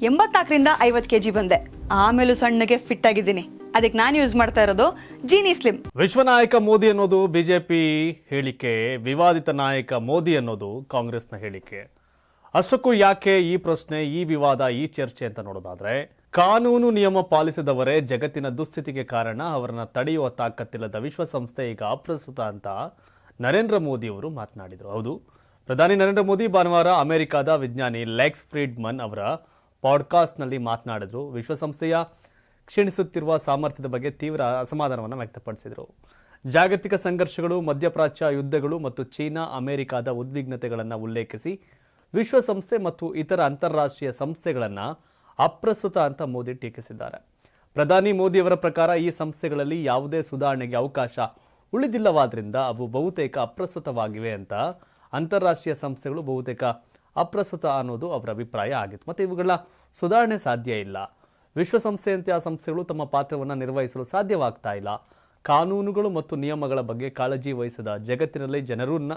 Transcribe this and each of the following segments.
84ರಿಂದ 50 kg ಬಂದೆ. ಆಮೇಲೂ ಸಣ್ಣಗೆ fit ಆಗಿದ್ದೀನಿ. ಅದಕ್ಕೆ ನಾನು ಯೂಸ್ ಮಾಡ್ತಾ ಇರೋದು ಜೀನಿ ಸ್ಲಿಮ್. ವಿಶ್ವನಾಯಕ ಮೋದಿ ಅನ್ನೋದು ಬಿಜೆಪಿ ಹೇಳಿಕೆ, ವಿವಾದಿತ ನಾಯಕ ಮೋದಿ ಅನ್ನೋದು ಕಾಂಗ್ರೆಸ್ನ ಹೇಳಿಕೆ. ಅಷ್ಟಕ್ಕೂ ಯಾಕೆ ಈ ಪ್ರಶ್ನೆ, ಈ ವಿವಾದ, ಈ ಚರ್ಚೆ ಅಂತ ನೋಡೋದಾದ್ರೆ, ಕಾನೂನು ನಿಯಮ ಪಾಲಿಸಿದವರೇ ಜಗತ್ತಿನ ದುಸ್ಥಿತಿಗೆ ಕಾರಣ, ಅವರನ್ನ ತಡೆಯುವ ತಾಕತ್ತಿಲ್ಲದ ವಿಶ್ವಸಂಸ್ಥೆ ಈಗ ಅಪ್ರಸ್ತುತ ಅಂತ ನರೇಂದ್ರ ಮೋದಿ ಅವರು ಮಾತನಾಡಿದರು. ಹೌದು, ಪ್ರಧಾನಿ ನರೇಂದ್ರ ಮೋದಿ ಭಾನುವಾರ ಅಮೆರಿಕದ ವಿಜ್ಞಾನಿ ಲೆಕ್ಸ್ ಫ್ರೀಡ್ಮನ್ ಅವರ ಪಾಡ್ಕಾಸ್ಟ್ನಲ್ಲಿ ಮಾತನಾಡಿದ್ರು. ವಿಶ್ವಸಂಸ್ಥೆಯ ಕ್ಷೀಣಿಸುತ್ತಿರುವ ಸಾಮರ್ಥ್ಯದ ಬಗ್ಗೆ ತೀವ್ರ ಅಸಮಾಧಾನವನ್ನು ವ್ಯಕ್ತಪಡಿಸಿದರು. ಜಾಗತಿಕ ಸಂಘರ್ಷಗಳು, ಮಧ್ಯಪ್ರಾಚ್ಯ ಯುದ್ಧಗಳು ಮತ್ತು ಚೀನಾ ಅಮೆರಿಕದ ಉದ್ವಿಗ್ನತೆಗಳನ್ನು ಉಲ್ಲೇಖಿಸಿ ವಿಶ್ವಸಂಸ್ಥೆ ಮತ್ತು ಇತರ ಅಂತಾರಾಷ್ಟ್ರೀಯ ಸಂಸ್ಥೆಗಳನ್ನು ಅಪ್ರಸ್ತುತ ಅಂತ ಮೋದಿ ಟೀಕಿಸಿದ್ದಾರೆ. ಪ್ರಧಾನಿ ಮೋದಿಯವರ ಪ್ರಕಾರ ಈ ಸಂಸ್ಥೆಗಳಲ್ಲಿ ಯಾವುದೇ ಸುಧಾರಣೆಗೆ ಅವಕಾಶ ಉಳಿದಿಲ್ಲವಾದ್ರಿಂದ ಅವು ಬಹುತೇಕ ಅಪ್ರಸ್ತುತವಾಗಿವೆ ಅಂತ. ಅಂತಾರಾಷ್ಟ್ರೀಯ ಸಂಸ್ಥೆಗಳು ಬಹುತೇಕ ಅಪ್ರಸ್ತುತ ಅನ್ನೋದು ಅವರ ಅಭಿಪ್ರಾಯ ಆಗಿತ್ತು. ಮತ್ತು ಇವುಗಳ ಸುಧಾರಣೆ ಸಾಧ್ಯ ಇಲ್ಲ. ವಿಶ್ವಸಂಸ್ಥೆಯಂತಹ ಸಂಸ್ಥೆಗಳು ತಮ್ಮ ಪಾತ್ರವನ್ನು ನಿರ್ವಹಿಸಲು ಸಾಧ್ಯವಾಗ್ತಾ ಇಲ್ಲ. ಕಾನೂನುಗಳು ಮತ್ತು ನಿಯಮಗಳ ಬಗ್ಗೆ ಕಾಳಜಿ ವಹಿಸದ ಜಗತ್ತಿನಲ್ಲಿ ಜನರನ್ನ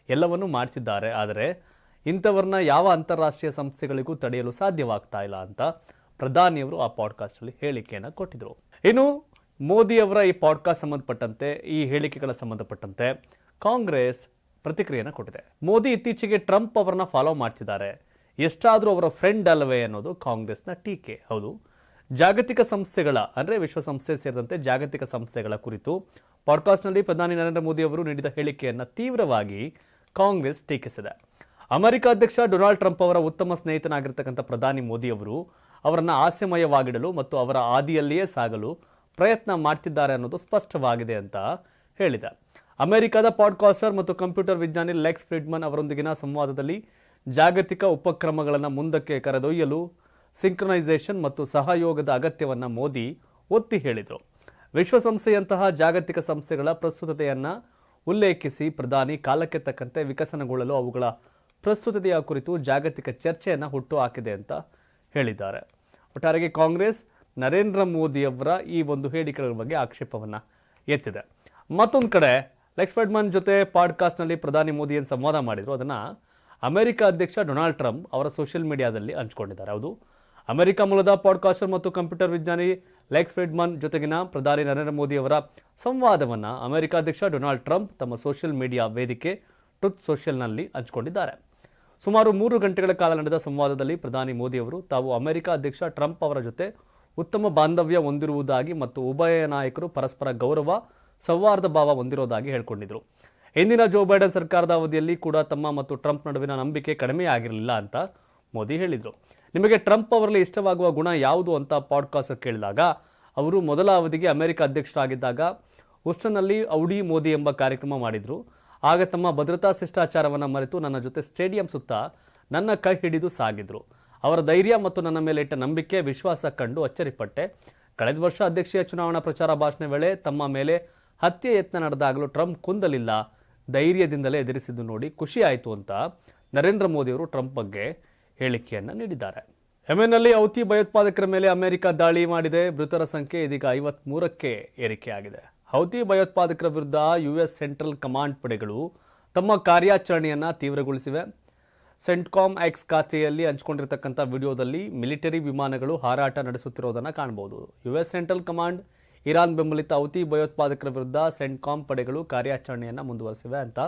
ಎಲ್ಲವನ್ನೂ ಮಾಡ್ತಿದ್ದಾರೆ. ಆದರೆ ಇಂಥವ್ರನ್ನ ಯಾವ ಅಂತಾರಾಷ್ಟ್ರೀಯ ಸಂಸ್ಥೆಗಳಿಗೂ ತಡೆಯಲು ಸಾಧ್ಯವಾಗ್ತಾ ಇಲ್ಲ ಅಂತ ಪ್ರಧಾನಿಯವರು ಆ ಪಾಡ್ಕಾಸ್ಟ್ ಅಲ್ಲಿ ಹೇಳಿಕೆಯನ್ನು ಕೊಟ್ಟಿದ್ರು. ಇನ್ನು ಮೋದಿಯವರ ಈ ಪಾಡ್ಕಾಸ್ಟ್ ಸಂಬಂಧಪಟ್ಟಂತೆ, ಈ ಹೇಳಿಕೆಗಳ ಸಂಬಂಧಪಟ್ಟಂತೆ ಕಾಂಗ್ರೆಸ್ ಪ್ರತಿಕ್ರಿಯೆಯನ್ನು ಕೊಟ್ಟಿದೆ. ಮೋದಿ ಇತ್ತೀಚೆಗೆ ಟ್ರಂಪ್ ಅವರನ್ನ ಫಾಲೋ ಮಾಡ್ತಿದ್ದಾರೆ, ಎಷ್ಟಾದರೂ ಅವರ ಫ್ರೆಂಡ್ ಅಲ್ಲವೇ ಅನ್ನೋದು ಕಾಂಗ್ರೆಸ್ನ ಟೀಕೆ. ಹೌದು, ಜಾಗತಿಕ ಸಂಸ್ಥೆಗಳ ಅಂದರೆ ವಿಶ್ವಸಂಸ್ಥೆ ಸೇರಿದಂತೆ ಜಾಗತಿಕ ಸಂಸ್ಥೆಗಳ ಕುರಿತು ಪಾಡ್ಕಾಸ್ಟ್ನಲ್ಲಿ ಪ್ರಧಾನಿ ನರೇಂದ್ರ ಮೋದಿ ಅವರು ನೀಡಿದ ಹೇಳಿಕೆಯನ್ನು ತೀವ್ರವಾಗಿ ಕಾಂಗ್ರೆಸ್ ಟೀಕಿಸಿದೆ. ಅಮೆರಿಕ ಅಧ್ಯಕ್ಷ ಡೊನಾಲ್ಡ್ ಟ್ರಂಪ್ ಅವರ ಉತ್ತಮ ಸ್ನೇಹಿತನಾಗಿರ್ತಕ್ಕಂಥ ಪ್ರಧಾನಿ ಮೋದಿ ಅವರು ಅವರನ್ನು ಹಾಸ್ಯಮಯವಾಗಿಡಲು ಮತ್ತು ಅವರ ಹಾದಿಯಲ್ಲಿಯೇ ಸಾಗಲು ಪ್ರಯತ್ನ ಮಾಡ್ತಿದ್ದಾರೆ ಅನ್ನೋದು ಸ್ಪಷ್ಟವಾಗಿದೆ ಅಂತ ಹೇಳಿದೆ. ಅಮೆರಿಕದ ಪಾಡ್ಕಾಸ್ಟರ್ ಮತ್ತು ಕಂಪ್ಯೂಟರ್ ವಿಜ್ಞಾನಿ ಲೆಕ್ಸ್ ಫ್ರೀಡ್ಮನ್ ಅವರೊಂದಿಗಿನ ಸಂವಾದದಲ್ಲಿ ಜಾಗತಿಕ ಉಪಕ್ರಮಗಳನ್ನು ಮುಂದಕ್ಕೆ ಕರೆದೊಯ್ಯಲು ಸಿಂಕ್ರನೈಸೇಷನ್ ಮತ್ತು ಸಹಯೋಗದ ಅಗತ್ಯವನ್ನು ಮೋದಿ ಒತ್ತಿ ಹೇಳಿದರು. ವಿಶ್ವಸಂಸ್ಥೆಯಂತಹ ಜಾಗತಿಕ ಸಂಸ್ಥೆಗಳ ಪ್ರಸ್ತುತತೆಯನ್ನು ಉಲ್ಲೇಖಿಸಿ ಪ್ರಧಾನಿ ಕಾಲಕ್ಕೆ ತಕ್ಕಂತೆ ವಿಕಸನಗೊಳ್ಳಲು ಅವುಗಳ ಪ್ರಸ್ತುತತೆಯ ಕುರಿತು ಜಾಗತಿಕ ಚರ್ಚೆಯನ್ನು ಹುಟ್ಟು ಹಾಕಿದೆ ಅಂತ ಹೇಳಿದ್ದಾರೆ. ಒಟ್ಟಾರೆಯಾಗಿ ಕಾಂಗ್ರೆಸ್ ನರೇಂದ್ರ ಮೋದಿಯವರ ಈ ಒಂದು ಹೇಳಿಕೆಗಳ ಬಗ್ಗೆ ಆಕ್ಷೇಪವನ್ನು ಎತ್ತಿದೆ. ಮತ್ತೊಂದು ಕಡೆ ಲೆಕ್ಸ್ ಫ್ರೀಡ್ಮನ್ ಜೊತೆ ಪಾಡ್ಕಾಸ್ಟ್ನಲ್ಲಿ ಪ್ರಧಾನಿ ಮೋದಿ ಏನು ಸಂವಾದ ಮಾಡಿದ್ರು, ಅದನ್ನು ಅಮೆರಿಕ ಅಧ್ಯಕ್ಷ ಡೊನಾಲ್ಡ್ ಟ್ರಂಪ್ ಅವರ ಸೋಷಿಯಲ್ ಮೀಡಿಯಾದಲ್ಲಿ ಹಂಚಿಕೊಂಡಿದ್ದಾರೆ. ಹೌದು, ಅಮೆರಿಕ ಮೂಲದ ಪಾಡ್ಕಾಸ್ಟರ್ ಮತ್ತು ಕಂಪ್ಯೂಟರ್ ವಿಜ್ಞಾನಿ ಲೆಕ್ಸ್ ಫ್ರೀಡ್ಮನ್ ಜೊತೆಗಿನ ಪ್ರಧಾನಿ ನರೇಂದ್ರ ಮೋದಿ ಅವರ ಸಂವಾದವನ್ನು ಅಮೆರಿಕ ಅಧ್ಯಕ್ಷ ಡೊನಾಲ್ಡ್ ಟ್ರಂಪ್ ತಮ್ಮ ಸೋಷಿಯಲ್ ಮೀಡಿಯಾ ವೇದಿಕೆ ಟ್ರುತ್ ಸೋಷಿಯಲ್ನಲ್ಲಿ ಹಂಚಿಕೊಂಡಿದ್ದಾರೆ. ಸುಮಾರು 3 ಗಂಟೆಗಳ ಕಾಲ ನಡೆದ ಸಂವಾದದಲ್ಲಿ ಪ್ರಧಾನಿ ಮೋದಿ ಅವರು ತಾವು ಅಮೆರಿಕ ಅಧ್ಯಕ್ಷ ಟ್ರಂಪ್ ಅವರ ಜೊತೆ ಉತ್ತಮ ಬಾಂಧವ್ಯ ಹೊಂದಿರುವುದಾಗಿ ಮತ್ತು ಉಭಯ ನಾಯಕರು ಪರಸ್ಪರ ಗೌರವ, ಸೌಹಾರ್ದ ಭಾವ ಹೊಂದಿರೋದಾಗಿ ಹೇಳಿಕೊಂಡಿದ್ರು. ಇಂದಿನ ಜೋ ಬೈಡನ್ ಸರ್ಕಾರದ ಅವಧಿಯಲ್ಲಿ ಕೂಡ ತಮ್ಮ ಮತ್ತು ಟ್ರಂಪ್ ನಡುವಿನ ನಂಬಿಕೆ ಕಡಿಮೆಯಾಗಿರಲಿಲ್ಲ ಅಂತ ಮೋದಿ ಹೇಳಿದರು. ನಿಮಗೆ ಟ್ರಂಪ್ ಅವರಲ್ಲಿ ಇಷ್ಟವಾಗುವ ಗುಣ ಯಾವುದು ಅಂತ ಪಾಡ್ಕಾಸ್ಟ್ ಕೇಳಿದಾಗ ಅವರು ಮೊದಲ ಅವಧಿಗೆ ಅಮೆರಿಕ ಅಧ್ಯಕ್ಷರಾಗಿದ್ದಾಗ ಹುಸ್ಟನ್ನಲ್ಲಿ ಔಡಿ ಮೋದಿ ಎಂಬ ಕಾರ್ಯಕ್ರಮ ಮಾಡಿದ್ರು. ಆಗ ತಮ್ಮ ಭದ್ರತಾ ಶಿಷ್ಟಾಚಾರವನ್ನು ಮರೆತು ನನ್ನ ಜೊತೆ ಸ್ಟೇಡಿಯಂ ಸುತ್ತ ನನ್ನ ಕೈ ಹಿಡಿದು ಸಾಗಿದ್ರು. ಅವರ ಧೈರ್ಯ ಮತ್ತು ನನ್ನ ಮೇಲೆ ಇಟ್ಟ ನಂಬಿಕೆ, ವಿಶ್ವಾಸ ಕಂಡು ಅಚ್ಚರಿಪಟ್ಟೆ. ಕಳೆದ ವರ್ಷ ಅಧ್ಯಕ್ಷೀಯ ಚುನಾವಣಾ ಪ್ರಚಾರ ಭಾಷಣ ವೇಳೆ ತಮ್ಮ ಮೇಲೆ ಹತ್ಯೆ ಯತ್ನ ನಡೆದಾಗಲೂ ಟ್ರಂಪ್ ಕುಂದಲಿಲ್ಲ, ಧೈರ್ಯದಿಂದಲೇ ಎದುರಿಸಿದ್ದು ನೋಡಿ ಖುಷಿ ಆಯಿತು ಅಂತ ನರೇಂದ್ರ ಮೋದಿ ಅವರು ಟ್ರಂಪ್ ಬಗ್ಗೆ ಹೇಳಿಕೆಯನ್ನು ನೀಡಿದ್ದಾರೆ. ಯೆಮೆನ್ನಲ್ಲಿ ಹೌತಿ ಭಯೋತ್ಪಾದಕರ ಮೇಲೆ ಅಮೆರಿಕ ದಾಳಿ ಮಾಡಿದೆ. ಮೃತರ ಸಂಖ್ಯೆ ಇದೀಗ 53ಕ್ಕೆ ಏರಿಕೆಯಾಗಿದೆ. ಹೌತಿ ಭಯೋತ್ಪಾದಕರ ವಿರುದ್ಧ ಯುಎಸ್ ಸೆಂಟ್ರಲ್ ಕಮಾಂಡ್ ಪಡೆಗಳು ತಮ್ಮ ಕಾರ್ಯಾಚರಣೆಯನ್ನು ತೀವ್ರಗೊಳಿಸಿವೆ. ಸೆಂಟ್ಕಾಮ್ ಎಕ್ಸ್ ಖಾತೆಯಲ್ಲಿ ಹಂಚಿಕೊಂಡಿರತಕ್ಕಂಥ ವಿಡಿಯೋದಲ್ಲಿ ಮಿಲಿಟರಿ ವಿಮಾನಗಳು ಹಾರಾಟ ನಡೆಸುತ್ತಿರೋದನ್ನು ಕಾಣಬಹುದು. ಯುಎಸ್ ಸೆಂಟ್ರಲ್ ಕಮಾಂಡ್ ಇರಾನ್ ಬೆಂಬಲಿತ ಹೌತಿ ಭಯೋತ್ಪಾದಕರ ವಿರುದ್ಧ ಸೆಂಟ್ಕಾಮ್ ಪಡೆಗಳು ಕಾರ್ಯಾಚರಣೆಯನ್ನು ಮುಂದುವರೆಸಿವೆ ಅಂತ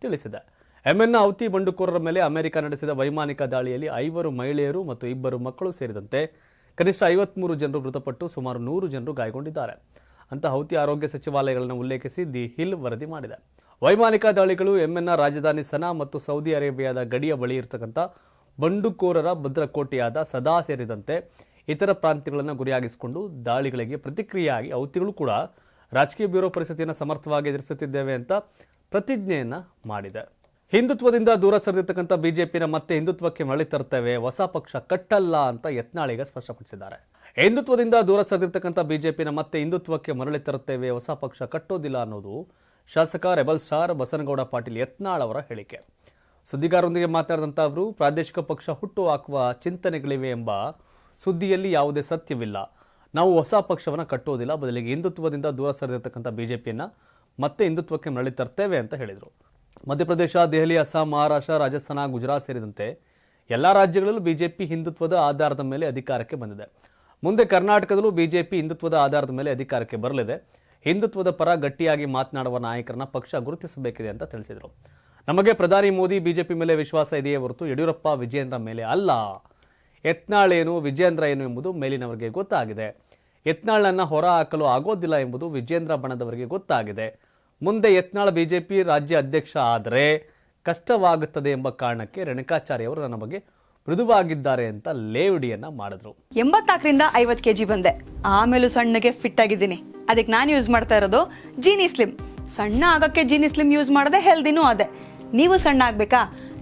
ತಿಳಿಸಿದೆ. ಯೆಮೆನ್ನ ಹೌತಿ ಬಂಡುಕೋರರ ಮೇಲೆ ಅಮೆರಿಕ ನಡೆಸಿದ ವೈಮಾನಿಕ ದಾಳಿಯಲ್ಲಿ 5 ಮಹಿಳೆಯರು ಮತ್ತು 2 ಮಕ್ಕಳು ಸೇರಿದಂತೆ ಕನಿಷ್ಠ 53 ಜನರು ಮೃತಪಟ್ಟು ಸುಮಾರು 100 ಜನರು ಗಾಯಗೊಂಡಿದ್ದಾರೆ ಅಂತ ಹೌತಿ ಆರೋಗ್ಯ ಸಚಿವಾಲಯಗಳನ್ನು ಉಲ್ಲೇಖಿಸಿ ದಿ ಹಿಲ್ ವರದಿ ಮಾಡಿದೆ. ವೈಮಾನಿಕ ದಾಳಿಗಳು ಯೆಮೆನ್ನ ರಾಜಧಾನಿ ಸನಾ ಮತ್ತು ಸೌದಿ ಅರೇಬಿಯಾದ ಗಡಿಯ ಬಳಿ ಇರತಕ್ಕಂಥ ಬಂಡುಕೋರರ ಭದ್ರಕೋಟೆಯಾದ ಸದಾ ಸೇರಿದಂತೆ ಇತರ ಪ್ರಾಂತ್ಯಗಳನ್ನು ಗುರಿಯಾಗಿಸಿಕೊಂಡು ದಾಳಿಗಳಿಗೆ ಪ್ರತಿಕ್ರಿಯೆಯಾಗಿ ಹೌತಿಗಳು ಕೂಡ ರಾಜಕೀಯ ಬ್ಯೂರೋ ಪರಿಸ್ಥಿತಿಯನ್ನು ಸಮರ್ಥವಾಗಿ ಎದುರಿಸುತ್ತಿದ್ದೇವೆ ಅಂತ ಪ್ರತಿಜ್ಞೆಯನ್ನ ಮಾಡಿದೆ. ಹಿಂದುತ್ವದಿಂದ ದೂರ ಸರಿದಿರ್ತಕ್ಕಂಥ ಬಿಜೆಪಿನ ಮತ್ತೆ ಹಿಂದುತ್ವಕ್ಕೆ ಮರಳಿ ತರ್ತೇವೆ, ಹೊಸ ಪಕ್ಷ ಕಟ್ಟಲ್ಲ ಅಂತ ಯತ್ನಾಳ್ ಈಗ ಸ್ಪಷ್ಟಪಡಿಸಿದ್ದಾರೆ. ಹಿಂದುತ್ವದಿಂದ ದೂರ ಸರಿದಿರ್ತಕ್ಕಂಥ ಬಿಜೆಪಿನ ಮತ್ತೆ ಹಿಂದುತ್ವಕ್ಕೆ ಮರಳಿ ತರುತ್ತೇವೆ, ಹೊಸ ಪಕ್ಷ ಕಟ್ಟೋದಿಲ್ಲ ಅನ್ನೋದು ಶಾಸಕ ರೆಬಲ್ ಸ್ಟಾರ್ ಬಸನಗೌಡ ಪಾಟೀಲ್ ಯತ್ನಾಳ್ ಅವರ ಹೇಳಿಕೆ. ಸುದ್ದಿಗಾರರೊಂದಿಗೆ ಮಾತನಾಡಿದಂಥ ಅವರು, ಪ್ರಾದೇಶಿಕ ಪಕ್ಷ ಹುಟ್ಟು ಹಾಕುವ ಚಿಂತನೆಗಳಿವೆ ಎಂಬ ಸುದ್ದಿಯಲ್ಲಿ ಯಾವುದೇ ಸತ್ಯವಿಲ್ಲ. ನಾವು ಹೊಸ ಪಕ್ಷವನ್ನು ಕಟ್ಟೋದಿಲ್ಲ, ಬದಲಿಗೆ ಹಿಂದುತ್ವದಿಂದ ದೂರ ಸರಿದಿರ್ತಕ್ಕಂಥ ಬಿಜೆಪಿಯನ್ನು ಮತ್ತೆ ಹಿಂದುತ್ವಕ್ಕೆ ಮರಳಿ ತರ್ತೇವೆ ಅಂತ ಹೇಳಿದರು. ಮಧ್ಯಪ್ರದೇಶ, ದೆಹಲಿ, ಅಸ್ಸಾಂ, ಮಹಾರಾಷ್ಟ್ರ, ರಾಜಸ್ಥಾನ, ಗುಜರಾತ್ ಸೇರಿದಂತೆ ಎಲ್ಲ ರಾಜ್ಯಗಳಲ್ಲೂ ಬಿಜೆಪಿ ಹಿಂದುತ್ವದ ಆಧಾರದ ಮೇಲೆ ಅಧಿಕಾರಕ್ಕೆ ಬಂದಿದೆ. ಮುಂದೆ ಕರ್ನಾಟಕದಲ್ಲೂ ಬಿಜೆಪಿ ಹಿಂದುತ್ವದ ಆಧಾರದ ಮೇಲೆ ಅಧಿಕಾರಕ್ಕೆ ಬರಲಿದೆ. ಹಿಂದುತ್ವದ ಪರ ಗಟ್ಟಿಯಾಗಿ ಮಾತನಾಡುವ ನಾಯಕರನ್ನ ಪಕ್ಷ ಗುರುತಿಸಬೇಕಿದೆ ಅಂತ ತಿಳಿಸಿದರು. ನಮಗೆ ಪ್ರಧಾನಿ ಮೋದಿ ಬಿಜೆಪಿ ಮೇಲೆ ವಿಶ್ವಾಸ ಇದೆಯೇ ಹೊರತು ಯಡಿಯೂರಪ್ಪ ವಿಜಯೇಂದ್ರ ಮೇಲೆ ಅಲ್ಲ. ಯತ್ನಾಳ್ ಏನು ವಿಜಯೇಂದ್ರ ಏನು ಎಂಬುದು ಮೇಲಿನವರಿಗೆ ಗೊತ್ತಾಗಿದೆ. ಯತ್ನಾಳ್ನನ್ನ ಹೊರ ಹಾಕಲು ಆಗೋದಿಲ್ಲ ಎಂಬುದು ವಿಜಯೇಂದ್ರ ಬಣದವರಿಗೆ ಗೊತ್ತಾಗಿದೆ. ಮುಂದೆ ಯತ್ನಾಳ್ ಬಿಜೆಪಿ ರಾಜ್ಯ ಅಧ್ಯಕ್ಷ ಆದರೆ ಕಷ್ಟವಾಗುತ್ತದೆ ಎಂಬ ಕಾರಣಕ್ಕೆ ರೇಣುಕಾಚಾರ್ಯ ಅವರು ನನ್ನ ಬಗ್ಗೆ ಮೃದುವಾಗಿದ್ದಾರೆ ಅಂತ ಲೇವಡಿಯನ್ನ ಮಾಡಿದ್ರು. 84ರಿಂದ 50 kg ಬಂದೆ, ಆಮೇಲೂ ಸಣ್ಣಗೆ ಫಿಟ್ ಆಗಿದ್ದೀನಿ. ಅದಕ್ಕೆ ನಾನು ಯೂಸ್ ಮಾಡ್ತಾ ಇರೋದು ಜೀನಿ ಸ್ಲಿಮ್. ಸಣ್ಣ ಆಗಕ್ಕೆ ಜೀನಿ ಸ್ಲಿಮ್ ಯೂಸ್ ಮಾಡದೆ ಹೆಲ್ದಿನೂ ಅದೇ. ನೀವು ಸಣ್ಣ ಆಗ್ಬೇಕಾ,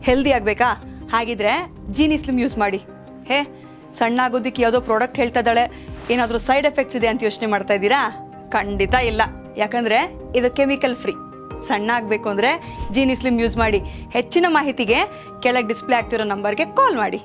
ಹೆಲ್ದಿ ಆಗ್ಬೇಕಾ? ಹಾಗಿದ್ರೆ ಜೀನಿ ಸ್ಲಿಮ್ ಯೂಸ್ ಮಾಡಿ. ಸಣ್ಣ ಆಗೋದಕ್ಕೆ ಯಾವುದೋ ಪ್ರಾಡಕ್ಟ್ ಹೇಳ್ತಾ ಇದ್ದಾಳೆ, ಏನಾದರೂ ಸೈಡ್ ಎಫೆಕ್ಟ್ಸ್ ಇದೆ ಅಂತ ಯೋಚನೆ ಮಾಡ್ತಾ ಇದ್ದೀರಾ? ಖಂಡಿತ ಇಲ್ಲ, ಯಾಕಂದ್ರೆ ಇದು ಕೆಮಿಕಲ್ ಫ್ರೀ. ಸಣ್ಣ ಆಗಬೇಕು ಅಂದರೆ ಜೀನಿ ಸ್ಲಿಮ್ ಯೂಸ್ ಮಾಡಿ. ಹೆಚ್ಚಿನ ಮಾಹಿತಿಗೆ ಕೆಳಗೆ ಡಿಸ್ಪ್ಲೇ ಆಗ್ತಿರೋ ನಂಬರ್ಗೆ ಕಾಲ್ ಮಾಡಿ.